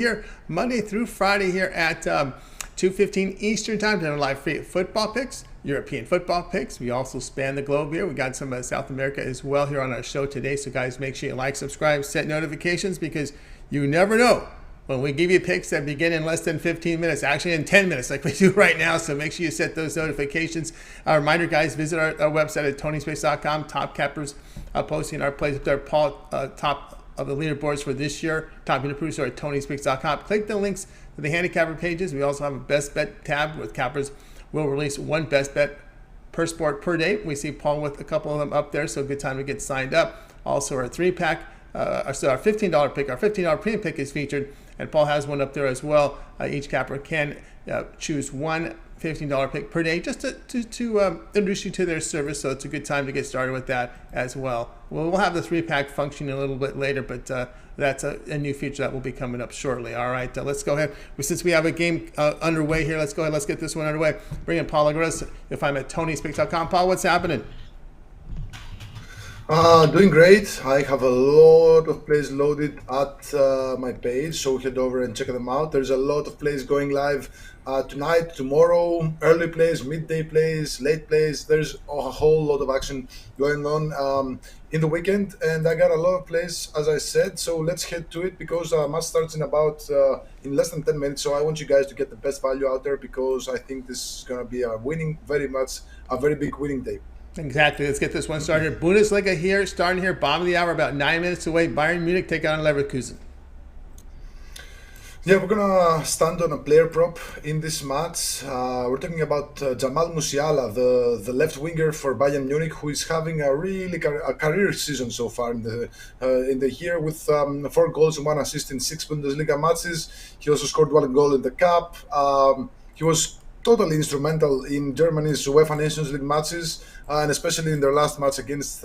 here Monday through Friday here at 2:15 Eastern Time. Doing live football picks, European football picks. We also span the globe here. We got some South America as well here on our show today. So guys, make sure you like, subscribe, set notifications, because you never know when we give you picks that begin in less than 15 minutes, actually in 10 minutes like we do right now. So make sure you set those notifications. A reminder, guys, visit our website at tonyspace.com. Top cappers posting our plays up there. Paul, top of the leaderboards for this year. Top unit producer at tonyspace.com. Click the links to the handicapper pages. We also have a best bet tab with cappers. We'll release one best bet per sport per day. We see Paul with a couple of them up there, so good time to get signed up. Also, our 3-pack, so our $15 pick, our $15 premium pick is featured, and Paul has one up there as well. Each capper can choose one $15 pick per day just to introduce you to their service, so it's a good time to get started with that as well. We'll have the 3-pack functioning a little bit later, but that's a new feature that will be coming up shortly. All right, let's go ahead. Since we have a game underway here, let's go ahead. Let's get this one underway. Bring in Paul Lagares. You'll find him at tonyspace.com. Paul, what's happening? Doing great. I have a lot of plays loaded at my page, so head over and check them out. There's a lot of plays going live tonight, tomorrow, early plays, midday plays, late plays. There's a whole lot of action going on in the weekend, and I got a lot of plays, as I said. So let's head to it, because match starts in less than 10 minutes. So I want you guys to get the best value out there, because I think this is going to be a very big winning day. Exactly. Let's get this one started. Bundesliga here, starting here, bottom of the hour, about 9 minutes away. Bayern Munich take on Leverkusen. Yeah, we're going to stand on a player prop in this match. We're talking about Jamal Musiala, the left winger for Bayern Munich, who is having a career season so far in the year, with 4 goals and 1 assist in 6 Bundesliga matches. He also scored 1 goal in the cup. He was totally instrumental in Germany's UEFA Nations League matches, and especially in their last match against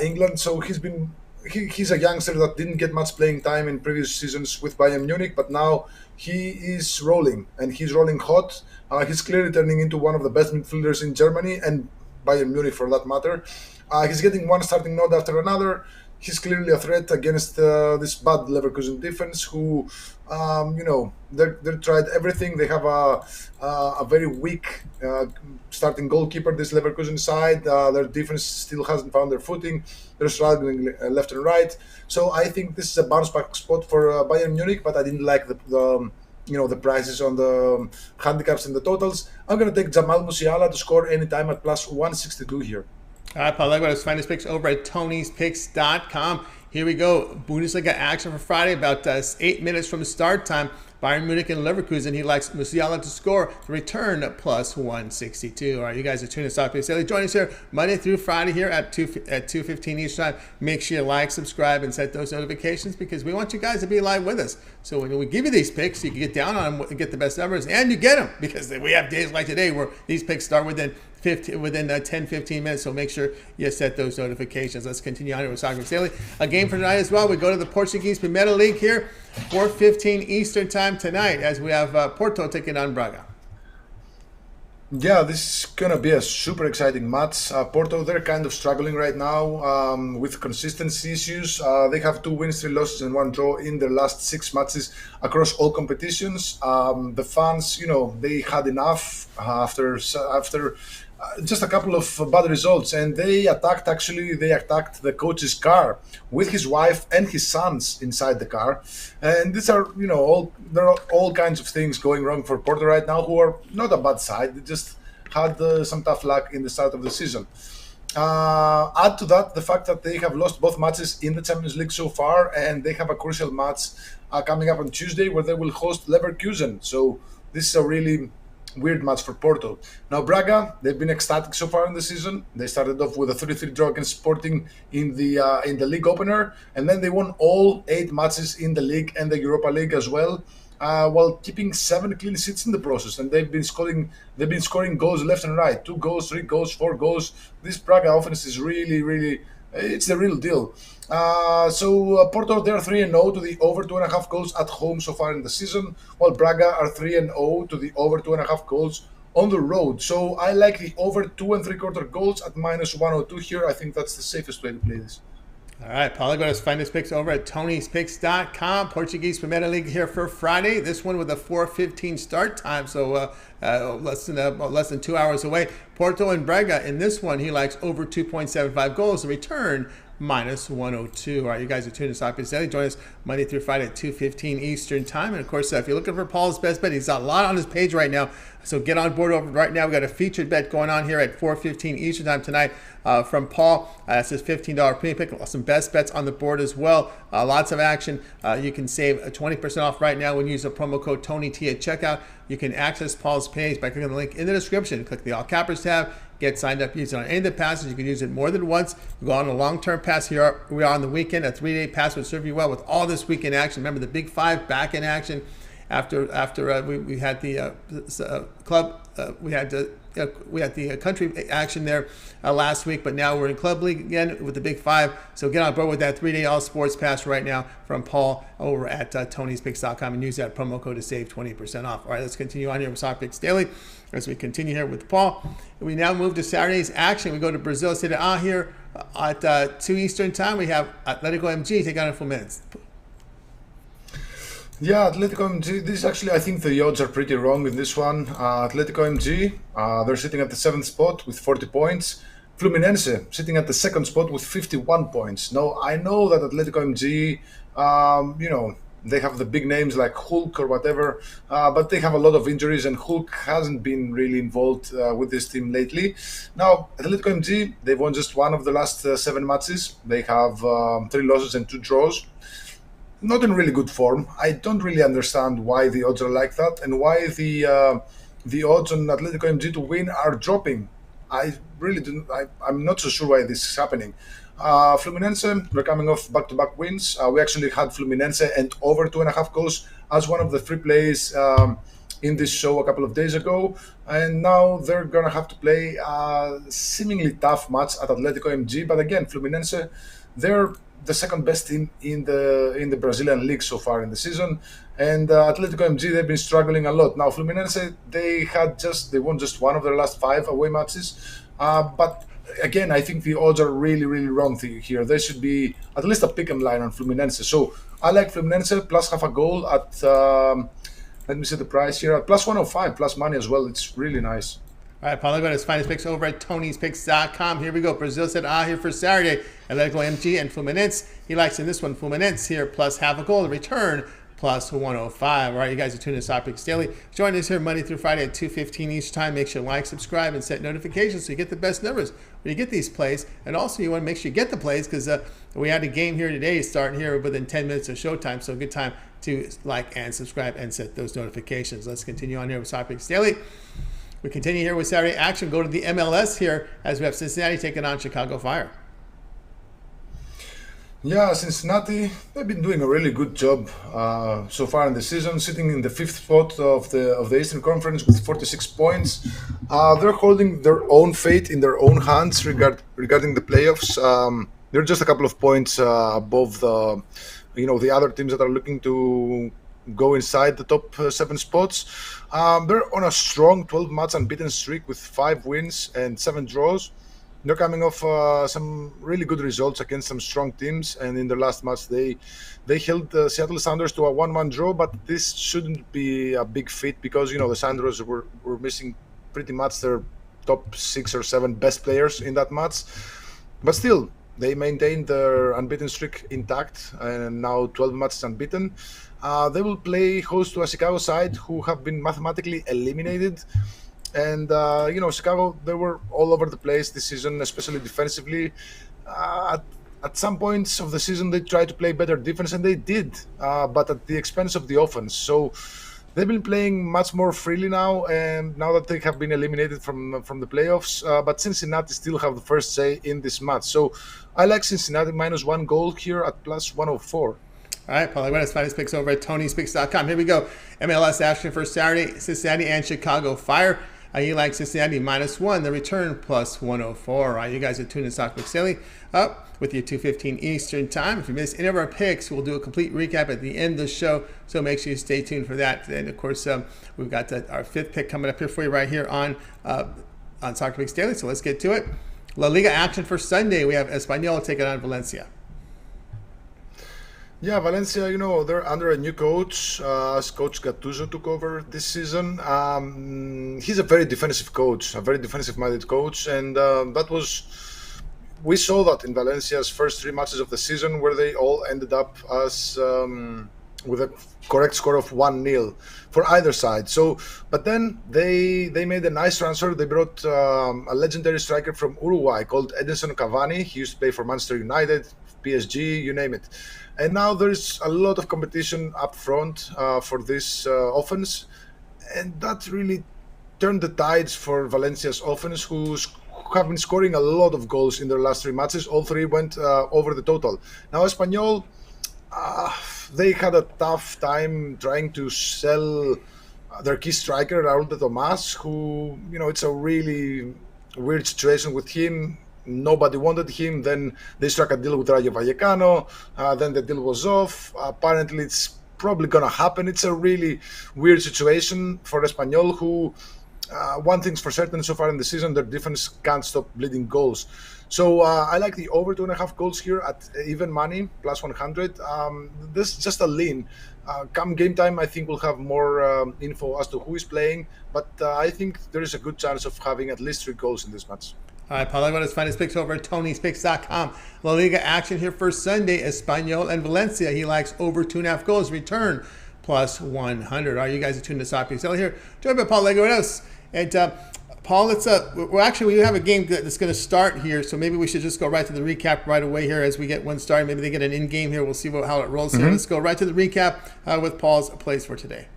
England. So he's a youngster that didn't get much playing time in previous seasons with Bayern Munich, but now he is rolling, and he's rolling hot. He's clearly turning into one of the best midfielders in Germany, and Bayern Munich for that matter. He's getting one starting nod after another. He's clearly a threat against this bad Leverkusen defense, who, they tried everything. They have a very weak starting goalkeeper, this Leverkusen side. Their defense still hasn't found their footing. They're struggling left and right. So I think this is a bounce back spot for Bayern Munich, but I didn't like the prices on the handicaps and the totals. I'm going to take Jamal Musiala to score anytime at plus 162 here. All right, Paul, let's find his picks over at Tony'sPicks.com. Here we go. Bundesliga action for Friday, about 8 minutes from start time. Bayern Munich and Leverkusen. He likes Musiala to score. The return at plus 162. All right, you guys are tuning in to Seria. Join us here Monday through Friday here at 2:15 Eastern Time. Make sure you like, subscribe, and set those notifications, because we want you guys to be live with us. So when we give you these picks, you can get down on them and get the best numbers, and you get them, because we have days like today where these picks start within 10-15 minutes, so make sure you set those notifications. Let's continue on here with Soccer Daily. A game for tonight as well. We go to the Portuguese Primeira League here, 4:15 Eastern Time tonight, as we have Porto taking on Braga. Yeah, this is going to be a super exciting match. Porto, they're kind of struggling right now with consistency issues. They have 2 wins, 3 losses, and 1 draw in their last 6 matches across all competitions. The fans, they had enough after just a couple of bad results, and they attacked the coach's car with his wife and his sons inside the car. And these are, there are all kinds of things going wrong for Porto right now, who are not a bad side. They just had some tough luck in the start of the season. Add to that the fact that they have lost both matches in the Champions League so far, and they have a crucial match coming up on Tuesday, where they will host Leverkusen. So this is a really weird match for Porto. Now Braga, they've been ecstatic so far in the season. They started off with a 3-3 draw against Sporting in the league opener, and then they won all 8 matches in the league and the Europa League as well, while keeping 7 clean sheets in the process. And they've been scoring goals left and right, 2 goals, 3 goals, 4 goals. This Braga offense is really, it's the real deal. So Porto, they're 3-0 to the over 2.5 goals at home so far in the season, while Braga are 3-0 to the over 2.5 goals on the road. So I like the over 2 3/4 goals at minus 102 here. I think that's the safest way to play this. All right, Paulo, go to find his picks over at Tony'sPicks.com. Portuguese Primeira League here for Friday. This one with a 4:15 start time, so less than 2 hours away. Porto and Braga. In this one, he likes over 2.75 goals. The return -102. All right, you guys are tuned to Soccer Daily. Join us Monday through Friday at 2:15 Eastern Time. And of course, if you're looking for Paul's best bet, he's got a lot on his page right now. So get on board over right now. We got a featured bet going on here at 4:15 Eastern Time tonight from Paul. That's his $15 premium pick. Some best bets on the board as well. Lots of action. You can save 20% off right now when you use the promo code TonyT at checkout. You can access Paul's page by clicking the link in the description. Click the All Cappers tab. Get signed up, use it on any of the passes. You can use it more than once. You go on a long-term pass here. We are on the weekend. A 3-day pass would serve you well with all this weekend action. Remember the Big Five back in action after we had the club. We had the country action there last week, but now we're in club league again with the Big Five. So get on board with that 3-day all sports pass right now from Paul over at Tony'sPicks.com and use that promo code to save 20% off. All right, let's continue on here with Soccer Picks Daily as we continue here with Paul. We now move to Saturday's action. We go to Brazil Seria here at 2 Eastern Time. We have Atletico MG take on Fluminense. Yeah, Atletico MG, this actually, I think the odds are pretty wrong in this one. Atletico MG, they're sitting at the 7th spot with 40 points. Fluminense sitting at the 2nd spot with 51 points. Now, I know that Atletico MG, they have the big names like Hulk or whatever, but they have a lot of injuries and Hulk hasn't been really involved with this team lately. Now, Atletico MG, they've won just one of the last 7 matches. They have 3 losses and 2 draws. Not in really good form. I don't really understand why the odds are like that and why the odds on Atletico MG to win are dropping. I really don't. I'm not so sure why this is happening. Fluminense, they're coming off back-to-back wins. We actually had Fluminense and over 2.5 goals as one of the 3 plays in this show a couple of days ago, and now they're gonna have to play a seemingly tough match at Atletico MG. But again, Fluminense, they're the second best team in the Brazilian league so far in the season, and Atletico MG, they've been struggling a lot. Now Fluminense, they won just one of their last 5 away matches, but again, I think the odds are really wrong here. There should be at least a pick 'em line on Fluminense. So I like Fluminense plus half a goal at let me see the price here at plus 105 plus money as well. It's really nice. All right, Paulo, got his finest picks over at Tony'sPicks.com. Here we go. Brazil said here for Saturday. Atletico MG and Fluminense. He likes in this one Fluminense here plus half a goal. The return plus 105. All right, you guys are tuned to Soccer Picks Daily. Join us here Monday through Friday at 2:15 each time. Make sure to like, subscribe, and set notifications so you get the best numbers when you get these plays. And also, you want to make sure you get the plays because we had a game here today starting here within 10 minutes of showtime. So good time to like and subscribe and set those notifications. Let's continue on here with Soccer Picks Daily. We continue here with Saturday action. Go to the MLS here as we have Cincinnati taking on Chicago Fire. Yeah, Cincinnati, they've been doing a really good job so far in the season, sitting in the 5th spot of the Eastern Conference with 46 points. They're holding their own fate in their own hands regarding the playoffs. They're just a couple of points above the other teams that are looking to go inside the top 7 spots. They're on a strong 12-match unbeaten streak with 5 wins and 7 draws. They're coming off some really good results against some strong teams, and in their last match they held the Seattle Sounders to a 1-1 draw. But this shouldn't be a big feat because the Sounders were missing pretty much their top 6 or 7 best players in that match. But still, they maintained their unbeaten streak intact, and now 12 matches unbeaten. They will play host to a Chicago side who have been mathematically eliminated. And, Chicago, they were all over the place this season, especially defensively. At some points of the season, they tried to play better defense, and they did, but at the expense of the offense. So they've been playing much more freely now, and now that they have been eliminated from the playoffs. But Cincinnati still have the first say in this match. So I like Cincinnati -1 goal here at plus 104. All right, Paulo, let's find his picks over at Tony'sPicks.com. Here we go. MLS action for Saturday, Cincinnati and Chicago Fire. You like Cincinnati -1, the return plus 104. All right, you guys are tuned in Soccer Picks Daily up with you 2:15 Eastern Time. If you missed any of our picks, we'll do a complete recap at the end of the show, so make sure you stay tuned for that. And, of course, we've got our 5th pick coming up here for you right here on Soccer Picks Daily, so let's get to it. La Liga action for Sunday. We have Espanyol taking on Valencia. Yeah, Valencia, they're under a new coach, as Coach Gattuso took over this season. He's a very defensive coach, a very defensive-minded coach, and we saw that in Valencia's first three matches of the season, where they all ended up as with a correct score of 1-0 for either side. So, but then they made a nice transfer. They brought a legendary striker from Uruguay called Edinson Cavani. He used to play for Manchester United, PSG, you name it. And now there's a lot of competition up front for this offense, and that really turned the tides for Valencia's offense, who have been scoring a lot of goals in their last three matches. All three went over the total. Now, Espanyol, they had a tough time trying to sell their key striker, Raúl de Tomás, who, it's a really weird situation with him. Nobody wanted him. Then they struck a deal with Rayo Vallecano. Then the deal was off. Apparently, it's probably going to happen. It's a really weird situation for Espanyol, who, one thing's for certain so far in the season, their defense can't stop bleeding goals. So I like the over 2.5 goals here at even money, plus 100. This is just a lean. Come game time, I think we'll have more info as to who is playing. But I think there is a good chance of having at least 3 goals in this match. All right, Paul, I want to find his picks over at Tony'sPicks.com. La Liga action here for Sunday. Espanyol and Valencia. He likes over 2.5 goals. Return plus 100. All right, you guys are tuned to Stop Excel here. Joined by Paul Legoros. And Paul, we have a game that's going to start here, so maybe we should just go right to the recap right away here as we get one started. Maybe they get an in-game here. We'll see how it rolls here. Let's go right to the recap with Paul's plays for today.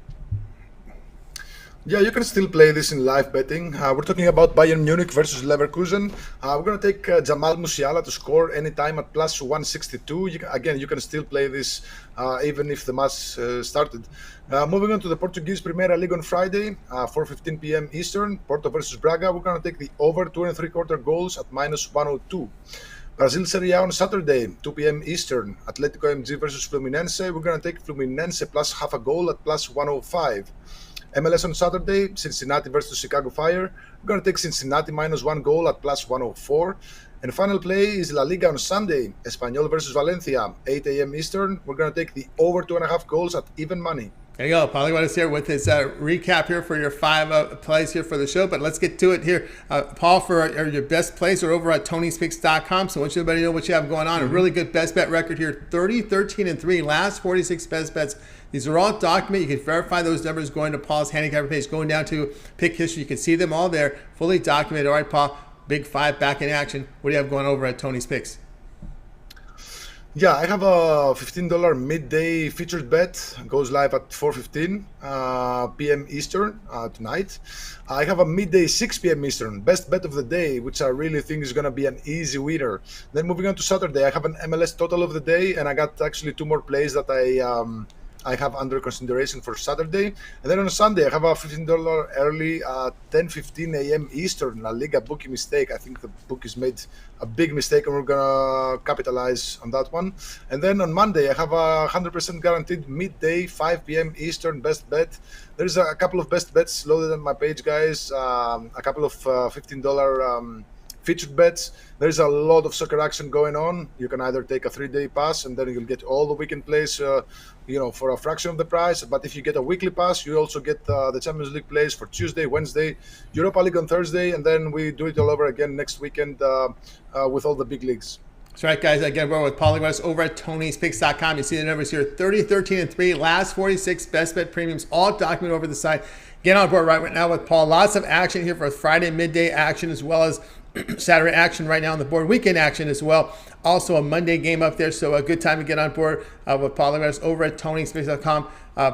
Yeah, you can still play this in live betting. We're talking about Bayern Munich versus Leverkusen. We're going to take Jamal Musiala to score anytime at plus 162. You can still play this even if the match started. Moving on to the Portuguese Primeira League on Friday, 4:15 p.m. Eastern, Porto versus Braga. We're going to take the over 2.75 goals at minus 102. Brazil Seria on Saturday, 2 p.m. Eastern, Atletico MG versus Fluminense. We're going to take Fluminense plus half a goal at plus 105. MLS on Saturday, Cincinnati versus Chicago Fire. We're going to take Cincinnati minus 1 goal at plus 104. And final play is La Liga on Sunday, Espanyol versus Valencia, 8 a.m. Eastern. We're going to take the over 2.5 goals at even money. There you go. Paulie Waters here with his recap here for your 5 plays here for the show. But let's get to it here. Paul, for your best plays are over at Tony'sPicks.com. So I want everybody to know what you have going on. A really good best bet record here. 30, 13, and 3. Last 46 best bets. These are all documented. You can verify those numbers going to Paul's handicapper page. Going down to pick history, you can see them all there. Fully documented. All right, Paul. Big 5 back in action. What do you have going over at Tony's Picks? Yeah, I have a $15 midday featured bet. It goes live at 4:15 p.m. Eastern tonight. I have a midday 6 p.m. Eastern best bet of the day, which I really think is going to be an easy winner. Then moving on to Saturday, I have an MLS total of the day, and I got actually 2 more plays that I have under consideration for Saturday. And then on Sunday, I have a $15 early 10:15 a.m. Eastern La Liga bookie mistake. I think the bookies made a big mistake, and we're going to capitalize on that one. And then on Monday, I have a 100% guaranteed midday 5 p.m. Eastern best bet. There's a couple of best bets loaded on my page, guys. A couple of $15 featured bets. There's a lot of soccer action going on. You can either take a 3-day pass and then you'll get all the weekend plays, for a fraction of the price. But if you get a weekly pass, you also get the Champions League plays for Tuesday, Wednesday, Europa League on Thursday, and then we do it all over again next weekend with all the big leagues. That's right, guys. Again, we're with Paulie Waters over at Tony'sPicks.com. You see the numbers here: 30, 13, and 3. Last 46 best bet premiums, all documented over the site. Get on board right now with Paul. Lots of action here for Friday midday action, as well as Saturday action right now on the board. Weekend action as well. Also a Monday game up there, so a good time to get on board with Paul Leverett over at Tony'sPicks.com.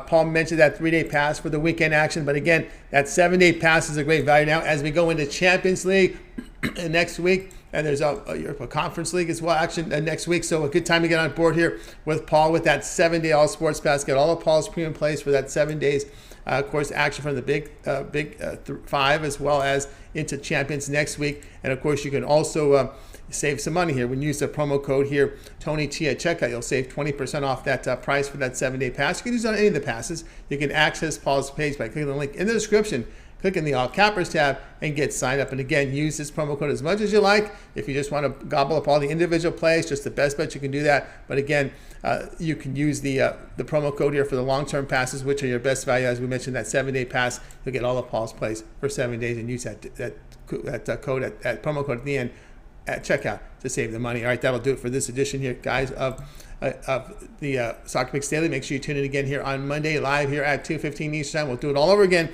Paul mentioned that 3-day pass for the weekend action, but again, that 7-day pass is a great value now as we go into Champions League next week, and there's a Conference League as well action next week, so a good time to get on board here with Paul with that 7-day all sports pass. Get all of Paul's premium plays for that 7 days. Of course, action from the big 5 as well as into Champions next week. And of course, you can also save some money here. When you use the promo code here, TonyT at checkout, you'll save 20% off that price for that 7-day pass. You can use it on any of the passes. You can access Paul's page by clicking the link in the description. click in the All Cappers tab and get signed up. And again, use this promo code as much as you like. If you just want to gobble up all the individual plays, just the best bet you can do that. But again, you can use the promo code here for the long-term passes, which are your best value. As we mentioned, that 7-day pass, you'll get all of Paul's plays for 7 days, and use that code at promo code at the end at checkout to save the money. All right, that'll do it for this edition here, guys, of the Soccer Picks Daily. Make sure you tune in again here on Monday, live here at 2:15 Eastern Time. We'll do it all over again.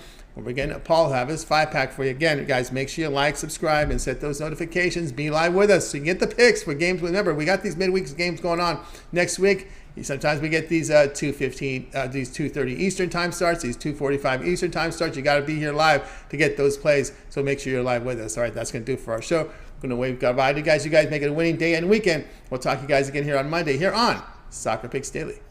Paul will have his 5-pack for you. Again, guys, make sure you like, subscribe, and set those notifications. Be live with us so you can get the picks for games. Remember, we got these midweek games going on next week. Sometimes we get these 2:15, these 2:30 Eastern Time starts, these 2:45 Eastern Time starts. You got to be here live to get those plays, so make sure you're live with us. All right, that's going to do it for our show. We're going to wave goodbye to you guys. You guys make it a winning day and weekend. We'll talk to you guys again here on Monday here on Soccer Picks Daily.